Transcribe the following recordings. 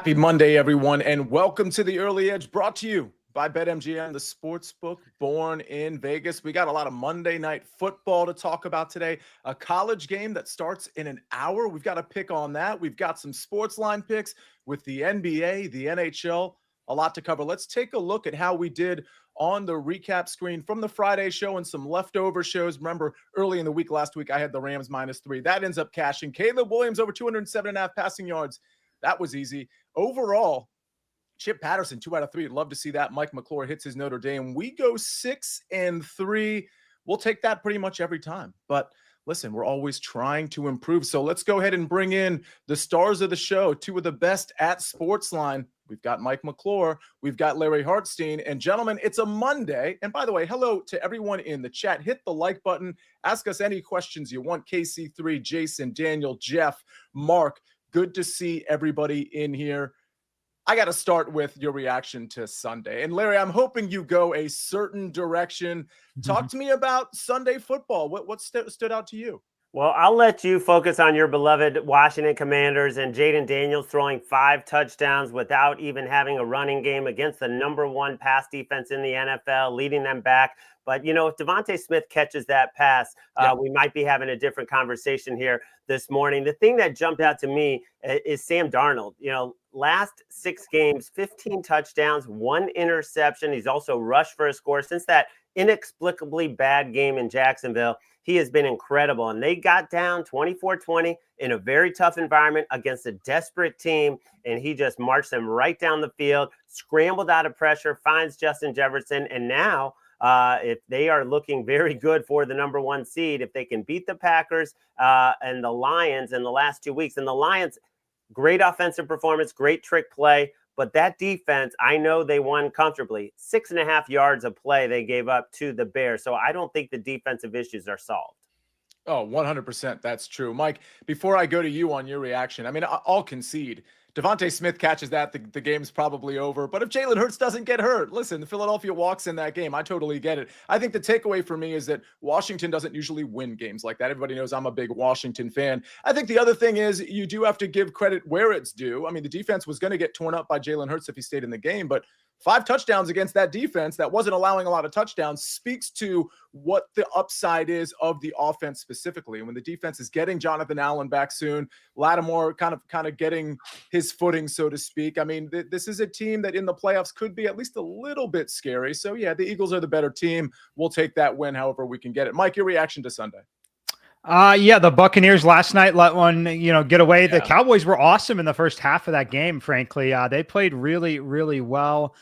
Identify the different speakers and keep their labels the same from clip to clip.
Speaker 1: Happy Monday, everyone, and welcome to the Early Edge, brought to you by BetMGM, the sports book born in Vegas. We got a lot of Monday night football to talk about today. A college game that starts in an hour. We've got a pick on that. We've got some SportsLine picks with the NBA, the NHL, a lot to cover. Let's take a look at how we did on the recap screen from the Friday show and some leftover shows. Remember, early in the week, last week, I had the Rams -3. That ends up cashing. Caleb Williams over 207.5 passing yards. That was easy. Overall, Chip Patterson, 2 out of 3. Love to see that. Mike McClure hits his Notre Dame. We go 6-3. We'll take that pretty much every time. But listen, we're always trying to improve. So let's go ahead and bring in the stars of the show, two of the best at SportsLine. We've got Mike McClure. We've got Larry Hartstein. And gentlemen, it's a Monday. And by the way, hello to everyone in the chat. Hit the like button. Ask us any questions you want. KC3, Jason, Daniel, Jeff, Mark. Good to see everybody in here. I got to start with your reaction to Sunday. And Larry, I'm hoping you go a certain direction. Talk to me about Sunday football. What stood out to you?
Speaker 2: Well, I'll let you focus on your beloved Washington Commanders and Jaden Daniels throwing 5 touchdowns without even having a running game against the #1 pass defense in the NFL, leading them back. But, you know, if Devontae Smith catches that pass, we might be having a different conversation here this morning. The thing that jumped out to me is Sam Darnold. You know, last 6 games, 15 touchdowns, 1 interception. He's also rushed for a score since that inexplicably bad game in Jacksonville. He has been incredible. And they got down 24-20 in a very tough environment against a desperate team. And he just marched them right down the field, scrambled out of pressure, finds Justin Jefferson. And now, if they are looking very good for the #1 seed, if they can beat the Packers and the Lions in the last 2 weeks, and the Lions, great offensive performance, great trick play, but that defense, I know they won comfortably. 6.5 yards of play they gave up to the Bears, so I don't think the defensive issues are solved.
Speaker 1: Oh, 100%. That's true. Mike, before I go to you on your reaction, I mean, I'll concede. Devontae Smith catches that, the game's probably over. But if Jalen Hurts doesn't get hurt, listen, Philadelphia walks in that game. I totally get it. I think the takeaway for me is that Washington doesn't usually win games like that. Everybody knows I'm a big Washington fan. I think the other thing is you do have to give credit where it's due. I mean, the defense was going to get torn up by Jalen Hurts if he stayed in the game, but 5 touchdowns against that defense that wasn't allowing a lot of touchdowns speaks to what the upside is of the offense specifically. And when the defense is getting Jonathan Allen back soon, Lattimore kind of getting his footing, so to speak. I mean, this is a team that in the playoffs could be at least a little bit scary. So yeah, the Eagles are the better team. We'll take that win however we can get it. Mike, your reaction to Sunday?
Speaker 3: The Buccaneers last night let one, get away. The Cowboys were awesome in the first half of that game, frankly. They played really, really well.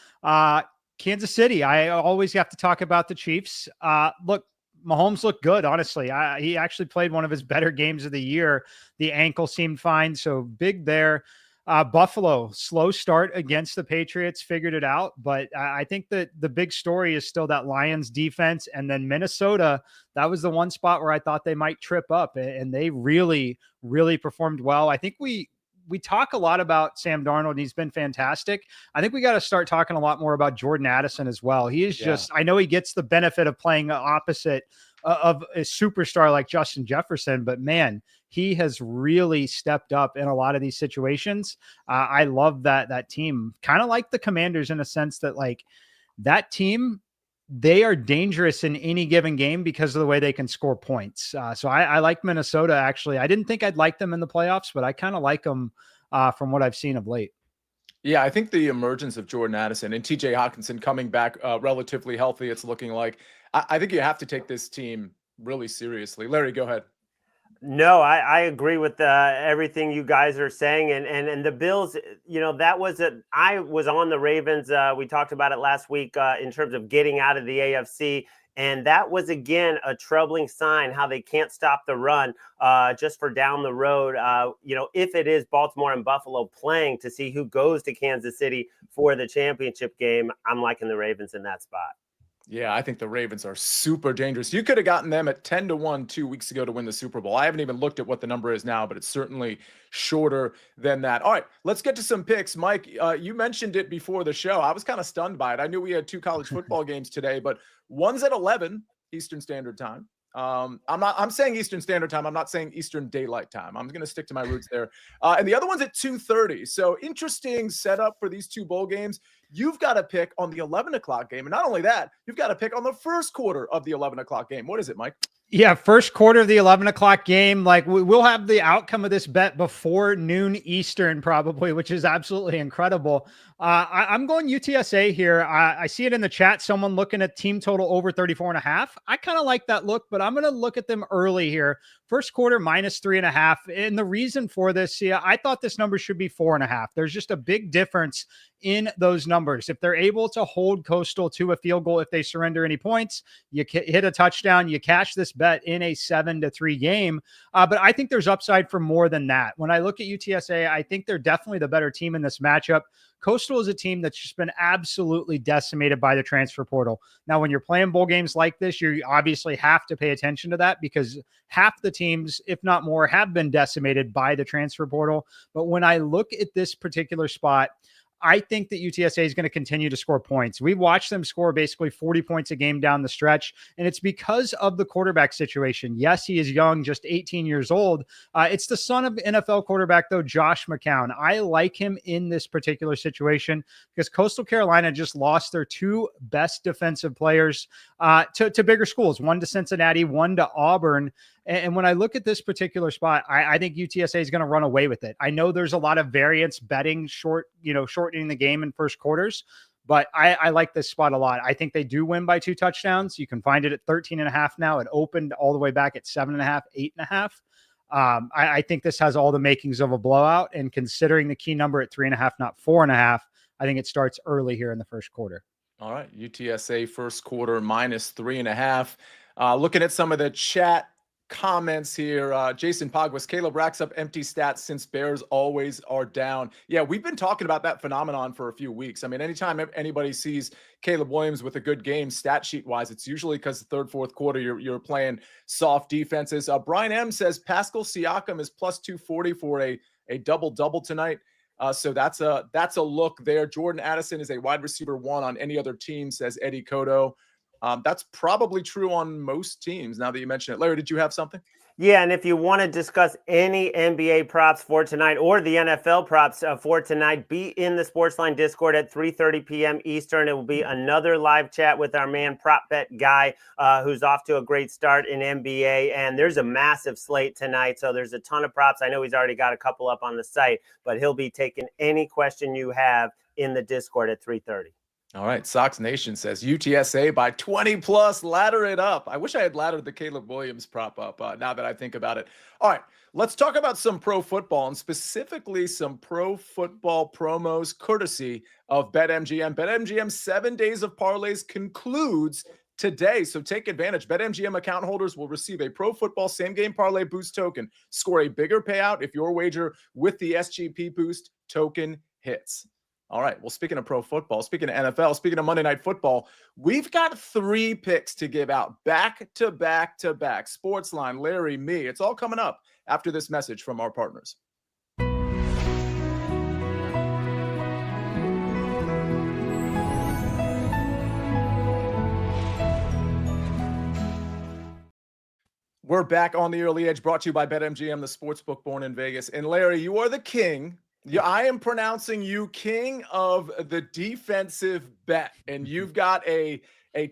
Speaker 3: Kansas City, I always have to talk about the Chiefs. Look, Mahomes looked good, honestly. He actually played one of his better games of the year. The ankle seemed fine, so big there. Buffalo, slow start against the Patriots, figured it out. But I think that the big story is still that Lions defense. And then Minnesota, that was the one spot where I thought they might trip up. And they really, really performed well. I think we talk a lot about Sam Darnold, and he's been fantastic. I think we got to start talking a lot more about Jordan Addison as well. He is just, I know he gets the benefit of playing opposite of a superstar like Justin Jefferson, but man, he has really stepped up in a lot of these situations. I love that team, kind of like the Commanders in a sense that like that team, they are dangerous in any given game because of the way they can score points. So I like Minnesota, actually. I didn't think I'd like them in the playoffs, but I kind of like them from what I've seen of late.
Speaker 1: Yeah, I think the emergence of Jordan Addison and TJ Hawkinson coming back relatively healthy, it's looking like. I think you have to take this team really seriously. Larry, go ahead.
Speaker 2: No, I agree with everything you guys are saying. And the Bills, that was I was on the Ravens. We talked about it last week in terms of getting out of the AFC. And that was, again, a troubling sign how they can't stop the run just for down the road. If it is Baltimore and Buffalo playing to see who goes to Kansas City for the championship game, I'm liking the Ravens in that spot.
Speaker 1: Yeah, I think the Ravens are super dangerous. You could have gotten them at 10-1 2 weeks ago to win the Super Bowl. I haven't even looked at what the number is now, but it's certainly shorter than that. All right, let's get to some picks. Mike, you mentioned it before the show. I was kind of stunned by it. I knew we had 2 college football games today, but one's at 11 Eastern Standard Time. I'm saying Eastern Standard Time. I'm not saying Eastern Daylight Time. I'm going to stick to my roots there. And the other one's at 2:30. So interesting setup for these two bowl games. You've got to pick on the 11 o'clock game. And not only that, you've got to pick on the first quarter of the 11 o'clock game. What is it, Mike?
Speaker 3: Yeah, first quarter of the 11 o'clock game. Like we'll have the outcome of this bet before noon Eastern probably, which is absolutely incredible. I'm going UTSA here. I see it in the chat. Someone looking at team total over 34.5. I kind of like that look, but I'm going to look at them early here. First quarter -3.5. And the reason for this, yeah, I thought this number should be 4.5. There's just a big difference in those numbers. If they're able to hold Coastal to a field goal, if they surrender any points, you hit a touchdown, you cash this bet in a 7-3 game. But I think there's upside for more than that. When I look at UTSA, I think they're definitely the better team in this matchup. Coastal is a team that's just been absolutely decimated by the transfer portal. Now, when you're playing bowl games like this, you obviously have to pay attention to that because half the teams, if not more, have been decimated by the transfer portal. But when I look at this particular spot, I think that UTSA is going to continue to score points. We've watched them score basically 40 points a game down the stretch, and it's because of the quarterback situation. Yes, he is young, just 18 years old. It's the son of NFL quarterback, though, Josh McCown. I like him in this particular situation because Coastal Carolina just lost their two best defensive players to bigger schools, one to Cincinnati, one to Auburn. And when I look at this particular spot, I think UTSA is going to run away with it. I know there's a lot of variance betting shortening the game in first quarters, but I like this spot a lot. I think they do win by 2 touchdowns. You can find it at 13.5 now. It opened all the way back at 7.5, 8.5. I think this has all the makings of a blowout, and considering the key number at 3.5, not 4.5, I think it starts early here in the first quarter.
Speaker 1: All right, UTSA first quarter -3.5. Looking at some of the chat comments here. Jason Pogwas, Caleb racks up empty stats since Bears always are down. Yeah, we've been talking about that phenomenon for a few weeks. I mean, anytime anybody sees Caleb Williams with a good game stat sheet wise, it's usually because the third, fourth quarter you're playing soft defenses. Brian M says Pascal Siakam is +240 for a double-double tonight. So that's a look there. Jordan Addison is a wide receiver 1 on any other team, says Eddie Cotto. That's probably true on most teams now that you mention it. Larry, did you have something?
Speaker 2: Yeah, and if you want to discuss any NBA props for tonight or the NFL props for tonight, be in the SportsLine Discord at 3:30 p.m. Eastern. It will be another live chat with our man Prop Bet Guy, who's off to a great start in NBA. And there's a massive slate tonight, so there's a ton of props. I know he's already got a couple up on the site, but he'll be taking any question you have in the Discord at 3:30.
Speaker 1: All right. Sox Nation says UTSA by 20+. Ladder it up. I wish I had laddered the Caleb Williams prop up now that I think about it. All right. Let's talk about some pro football, and specifically some pro football promos courtesy of BetMGM. BetMGM 7 days of parlays concludes today, so take advantage. BetMGM account holders will receive a pro football same game parlay boost token. Score a bigger payout if your wager with the SGP boost token hits. All right. Well, speaking of pro football, speaking of NFL, speaking of Monday Night Football, we've got 3 picks to give out back to back to back. SportsLine, Larry, me. It's all coming up after this message from our partners. We're back on the Early Edge, brought to you by BetMGM, the sportsbook born in Vegas. And Larry, you are the king. Yeah, I am pronouncing you king of the defensive bet, and you've got a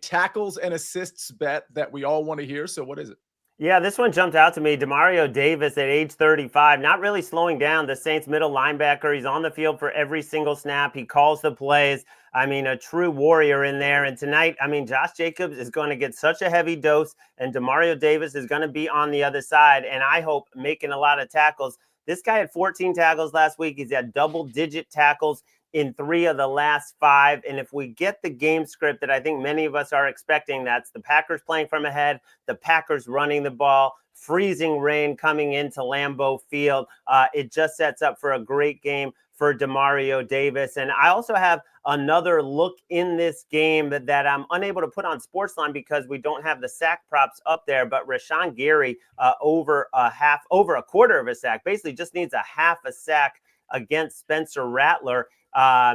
Speaker 1: tackles and assists bet that we all want to hear. So what is it?
Speaker 2: Yeah, this one jumped out to me. Demario Davis at age 35, not really slowing down. The Saints middle linebacker. He's on the field for every single snap. He calls the plays. I mean, a true warrior in there. And tonight, I mean, Josh Jacobs is going to get such a heavy dose, and Demario Davis is going to be on the other side, and I hope making a lot of tackles. This guy had 14 tackles last week. He's had double-digit tackles in 3 of the last 5. And if we get the game script that I think many of us are expecting, that's the Packers playing from ahead, the Packers running the ball, freezing rain coming into Lambeau Field, it just sets up for a great game for Demario Davis. And I also have another look in this game that I'm unable to put on SportsLine because we don't have the sack props up there. But Rashawn Gary over a quarter of a sack, basically just needs a half a sack against Spencer Rattler.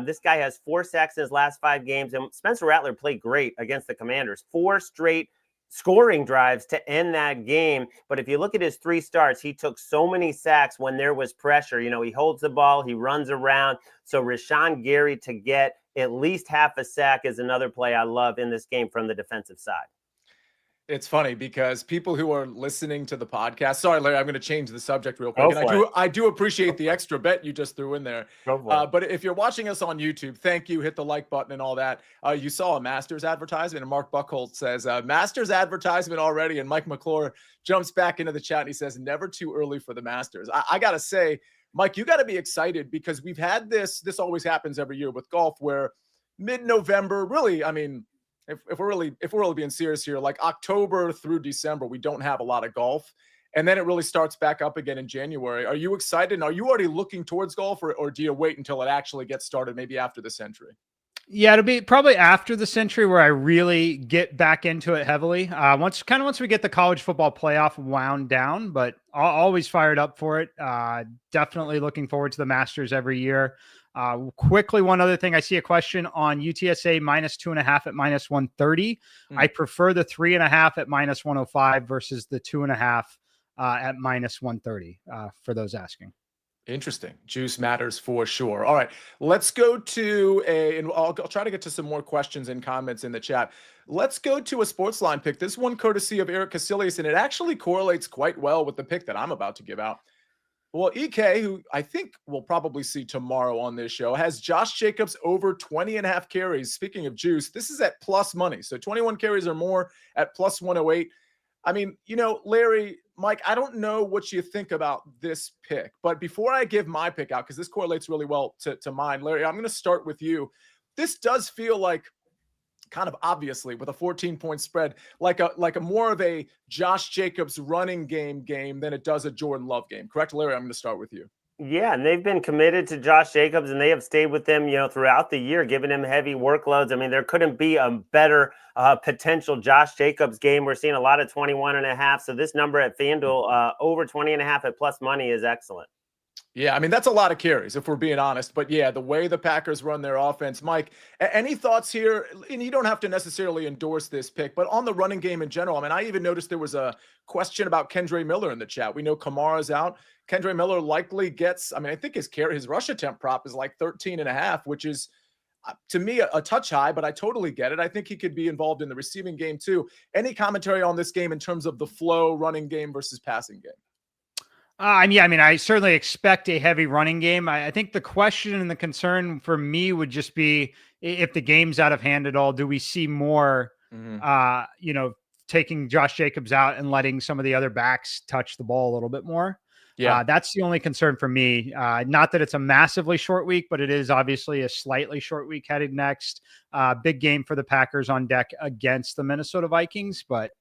Speaker 2: This guy has 4 sacks in his last 5 games, and Spencer Rattler played great against the Commanders. 4 straight scoring drives to end that game. But if you look at his 3 starts, he took so many sacks when there was pressure. He holds the ball, he runs around. So Rashawn Gary to get at least half a sack is another play I love in this game from the defensive side.
Speaker 1: It's funny because people who are listening to the podcast, sorry, Larry, I'm going to change the subject real quick. And I do appreciate the extra bet you just threw in there. But if you're watching us on YouTube, thank you. Hit the like button and all that. You saw a Masters advertisement, and Mark Buckholt says, Masters advertisement already. And Mike McClure jumps back into the chat and he says, never too early for the Masters. I got to say, Mike, you got to be excited because we've had this always happens every year with golf where mid-November, really, I mean, if we're really being serious here, like October through December, we don't have a lot of golf. And then it really starts back up again in January. Are you excited? And are you already looking towards golf or do you wait until it actually gets started, maybe after the century?
Speaker 3: Yeah, it'll be probably after the century where I really get back into it heavily. Once we get the college football playoff wound down, but always fired up for it. Definitely looking forward to the Masters every year. Quickly, one other thing. I see a question on UTSA -2.5 at -130. I prefer the 3.5 at -105 versus the 2.5 at -130 for those asking.
Speaker 1: Interesting. Juice matters for sure. All right, let's go to and I'll try to get to some more questions and comments in the chat. Let's go to a SportsLine pick. This one courtesy of Eric Casillas, and it actually correlates quite well with the pick that I'm about to give out. Well, EK, who I think we'll probably see tomorrow on this show, has Josh Jacobs over 20.5 carries. Speaking of juice, this is at plus money. So 21 carries or more at plus 108. I mean, Larry, Mike, I don't know what you think about this pick, but before I give my pick out, because this correlates really well to mine, Larry, I'm going to start with you. This does feel like, kind of obviously with a 14-point spread, like a more of a Josh Jacobs running game than it does a Jordan Love game. Correct, Larry? I'm going to start with you.
Speaker 2: Yeah, and they've been committed to Josh Jacobs, and they have stayed with him, throughout the year, giving him heavy workloads. I mean, there couldn't be a better potential Josh Jacobs game. We're seeing a lot of 21.5. So this number at FanDuel, over 20.5 at plus money is excellent.
Speaker 1: Yeah, I mean, that's a lot of carries if we're being honest. But yeah, the way the Packers run their offense, Mike, any thoughts here? And you don't have to necessarily endorse this pick, but on the running game in general, I mean, I even noticed there was a question about Kendre Miller in the chat. We know Kamara's out. Kendre Miller likely gets, I mean, I think his rush attempt prop is like 13.5, which is, to me, a touch high, but I totally get it. I think he could be involved in the receiving game too. Any commentary on this game in terms of the flow running game versus passing game?
Speaker 3: Yeah, I mean, I certainly expect a heavy running game. I think the question and the concern for me would just be if the game's out of hand at all, do we see more, taking Josh Jacobs out and letting some of the other backs touch the ball a little bit more? Yeah, that's the only concern for me. Not that it's a massively short week, but it is obviously a slightly short week headed next. Big game for the Packers on deck against the Minnesota Vikings, but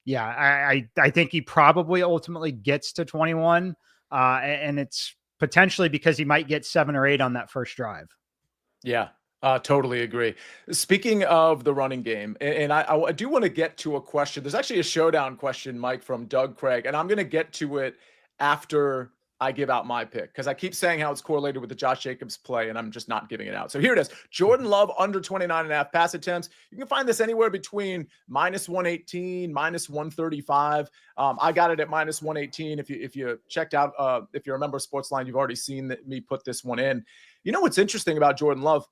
Speaker 3: yeah, I think he probably ultimately gets to 21, and it's potentially because he might get 7 or 8 on that first drive.
Speaker 1: Yeah, totally agree. Speaking of the running game, and I do want to get to a question. There's actually a showdown question, Mike, from Doug Craig, and I'm going to get to it after I give out my pick because I keep saying how it's correlated with the Josh Jacobs play, and I'm just not giving it out. So here it is. Jordan Love under 29.5 pass attempts. You can find this anywhere between -118, -135. I got it at -118. If you checked out, if you remember SportsLine, you've already seen me put this one in. You know what's interesting about Jordan Love?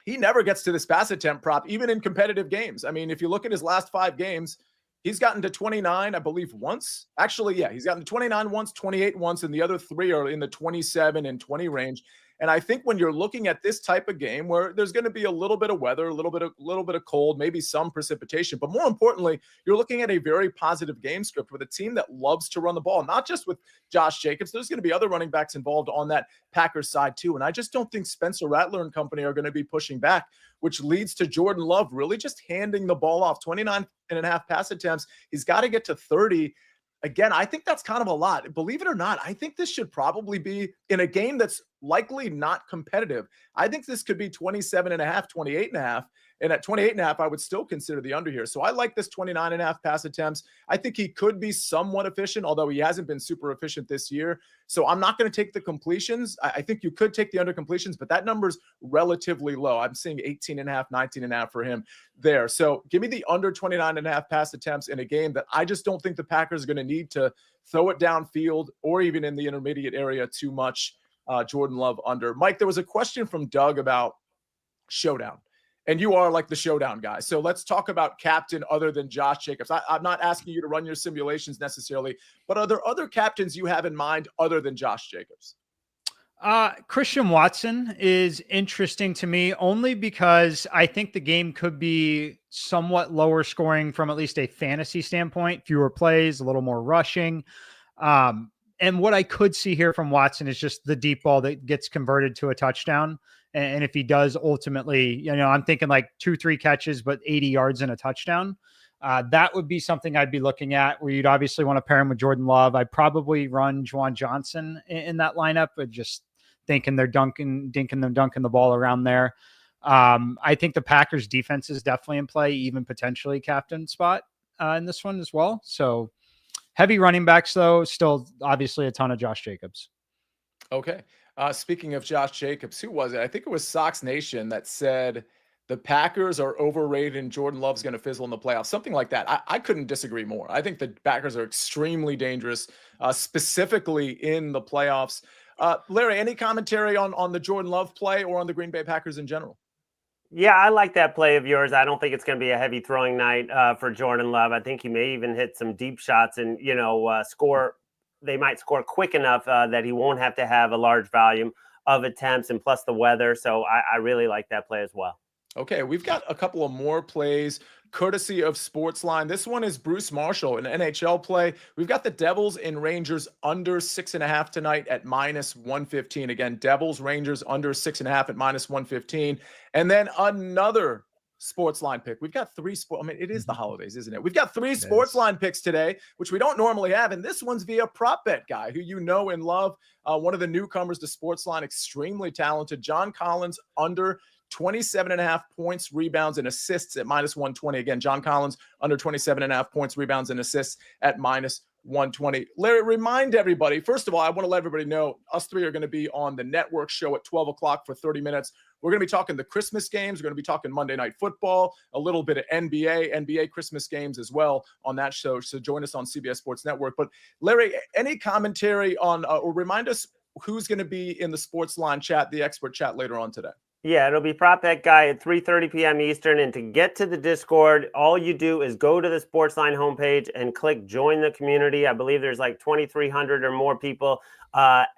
Speaker 1: He never gets to this pass attempt prop, even in competitive games. I mean, if you look at his last 5 games, he's gotten to 29, I believe, once. Actually, yeah, he's gotten to 29 once, 28 once, and the other 3 are in the 27 and 20 range. And I think when you're looking at this type of game where there's going to be a little bit of weather, a little bit of cold, maybe some precipitation, but more importantly, you're looking at a very positive game script with a team that loves to run the ball, not just with Josh Jacobs. There's going to be other running backs involved on that Packers side too. And I just don't think Spencer Rattler and company are going to be pushing back, which leads to Jordan Love really just handing the ball off. 29.5 pass attempts. He's got to get to 30. Again, I think that's kind of a lot. Believe it or not, I think this should probably be in a game that's likely not competitive. I think this could be 27.5, 28.5. And at 28.5, I would still consider the under here. So I like this 29.5 pass attempts. I think he could be somewhat efficient, although he hasn't been super efficient this year. So I'm not going to take the completions. I think you could take the under completions, but that number's relatively low. I'm seeing 18.5, 19.5 for him there. So give me the under 29.5 pass attempts in a game that I just don't think the Packers are going to need to throw it downfield or even in the intermediate area too much. Jordan Love under. Mike, there was a question from Doug about showdown. And you are like the showdown guy. So let's talk about captain other than Josh Jacobs. I'm not asking you to run your simulations necessarily, but are there other captains you have in mind other than Josh Jacobs?
Speaker 3: Christian Watson is interesting to me only because I think the game could be somewhat lower scoring from at least a fantasy standpoint, fewer plays, a little more rushing. And what I could see here from Watson is just the deep ball that gets converted to a touchdown. And if he does ultimately, I'm thinking like 2-3 catches, but 80 yards and a touchdown. That would be something I'd be looking at where you'd obviously want to pair him with Jordan Love. I'd probably run Juwan Johnson in that lineup, but just thinking they're dinking the ball around there. I think the Packers defense is definitely in play, even potentially captain spot in this one as well. So heavy running backs, though, still obviously a ton of Josh Jacobs.
Speaker 1: Okay. Speaking of Josh Jacobs, who was it? I think it was Sox Nation that said the Packers are overrated and Jordan Love's going to fizzle in the playoffs. Something like that. I couldn't disagree more. I think the Packers are extremely dangerous, specifically in the playoffs. Larry, any commentary on the Jordan Love play or on the Green Bay Packers in general?
Speaker 2: Yeah, I like that play of yours. I don't think it's going to be a heavy throwing night for Jordan Love. I think he may even hit some deep shots and, score. They might score quick enough that he won't have to have a large volume of attempts and plus the weather. So I really like that play as well.
Speaker 1: Okay, we've got a couple of more plays courtesy of SportsLine. This one is Bruce Marshall, an NHL play. We've got the Devils and Rangers under 6.5 tonight at -115. Again, Devils, Rangers under 6.5 at -115. And then another SportsLine pick. We've got three it is the holidays, isn't it? We've got three SportsLine picks today, which we don't normally have. And this one's via prop bet guy who you know and love. One of the newcomers to SportsLine, extremely talented. John Collins under 27.5 points, rebounds, and assists at -120. Again, John Collins under 27.5 points, rebounds, and assists at -120. Larry, remind everybody, first of all, I want to let everybody know us three are going to be on the network show at 12 o'clock for 30 minutes. We're going to be talking the Christmas games. We're going to be talking Monday Night Football, a little bit of NBA Christmas games as well on that show. So join us on CBS Sports Network. But Larry, any commentary on, or remind us who's going to be in the SportsLine chat, the expert chat later on today?
Speaker 2: Yeah, it'll be Prop Bet Guy at 3:30 p.m. Eastern. And to get to the Discord, all you do is go to the SportsLine homepage and click Join the Community. I believe there's like 2,300 or more people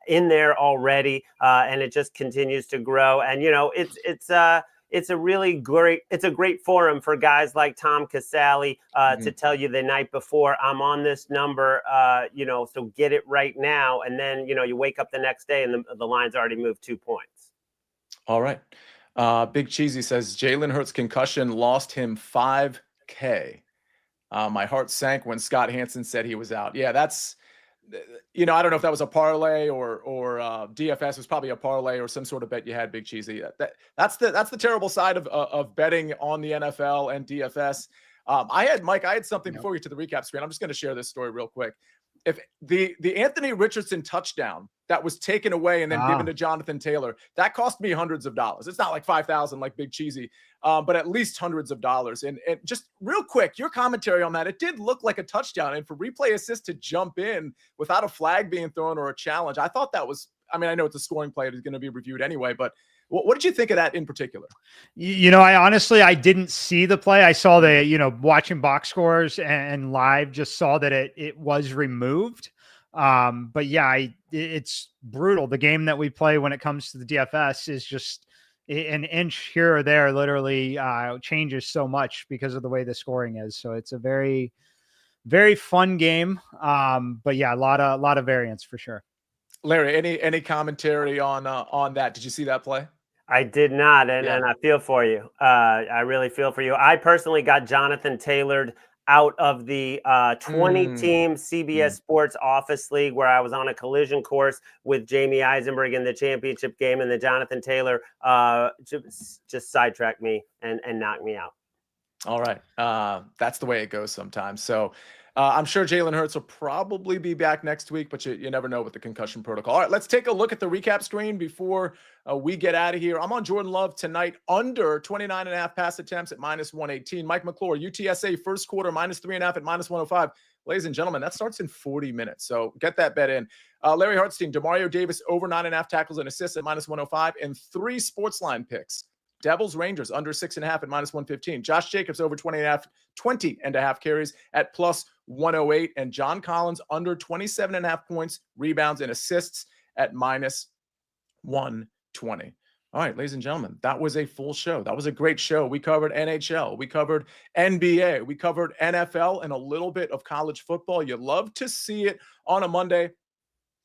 Speaker 2: in there already, and it just continues to grow. And it's a really great forum for guys like Tom Casale to tell you the night before, I'm on this number, so get it right now. And then you wake up the next day and the line's already moved 2 points.
Speaker 1: All right. Big Cheesy says Jalen Hurts concussion lost him $5K. My heart sank when Scott Hansen said he was out. Yeah, that's, I don't know if that was a parlay or DFS was probably a parlay or some sort of bet you had, Big Cheesy. That's the terrible side of betting on the NFL and DFS. I had something before we get to the recap screen. I'm just going to share this story real quick. If the Anthony Richardson touchdown that was taken away and then given to Jonathan Taylor, that cost me hundreds of dollars. It's not like 5,000 like Big Cheesy, but at least hundreds of dollars. And just real quick, your commentary on that, it did look like a touchdown. And for replay assist to jump in without a flag being thrown or a challenge, I thought that was, I know it's a scoring play. It's going to be reviewed anyway, but what did you think of that in particular?
Speaker 3: I didn't see the play. I saw watching box scores and live, just saw that it was removed. But yeah, it's brutal. The game that we play when it comes to the DFS is just an inch here or there, literally changes so much because of the way the scoring is. So it's a very, very fun game. But yeah, a lot of variance for sure.
Speaker 1: Larry, any commentary on that? Did you see that play?
Speaker 2: I did not, and I feel for you. I really feel for you. I personally got Jonathan Taylored out of the 20-team CBS Sports Office League, where I was on a collision course with Jamie Eisenberg in the championship game, and the Jonathan Taylor just sidetracked me and knocked me out.
Speaker 1: All right. That's the way it goes sometimes. So I'm sure Jalen Hurts will probably be back next week, but you never know with the concussion protocol. All right, let's take a look at the recap screen before we get out of here. I'm on Jordan Love tonight, under 29.5 pass attempts at -118. Mike McClure, UTSA first quarter -3.5 at -105. Ladies and gentlemen, that starts in 40 minutes. So get that bet in. Larry Hartstein, Demario Davis over 9.5 tackles and assists at -105, and 3 SportsLine picks. Devils Rangers under 6.5 at -115. Josh Jacobs over 20.5 carries at +108. And John Collins under 27.5 points, rebounds, and assists at -120. All right, ladies and gentlemen, that was a full show. That was a great show. We covered NHL, we covered NBA, we covered NFL, and a little bit of college football. You love to see it on a Monday.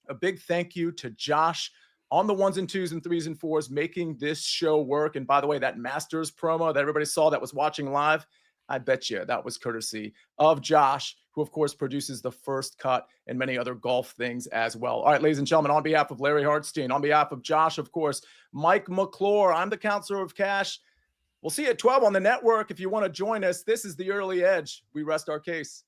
Speaker 1: A big thank you to Josh on the 1s and 2s and 3s and 4s, making this show work. And by the way, that Masters promo that everybody saw that was watching live, I bet you that was courtesy of Josh, who of course produces the First Cut and many other golf things as well. All right, ladies and gentlemen, on behalf of Larry Hartstein, on behalf of Josh, of course, Mike McClure, I'm the Counselor of Cash. We'll see you at 12 on the network if you want to join us. This is the Early Edge. We rest our case.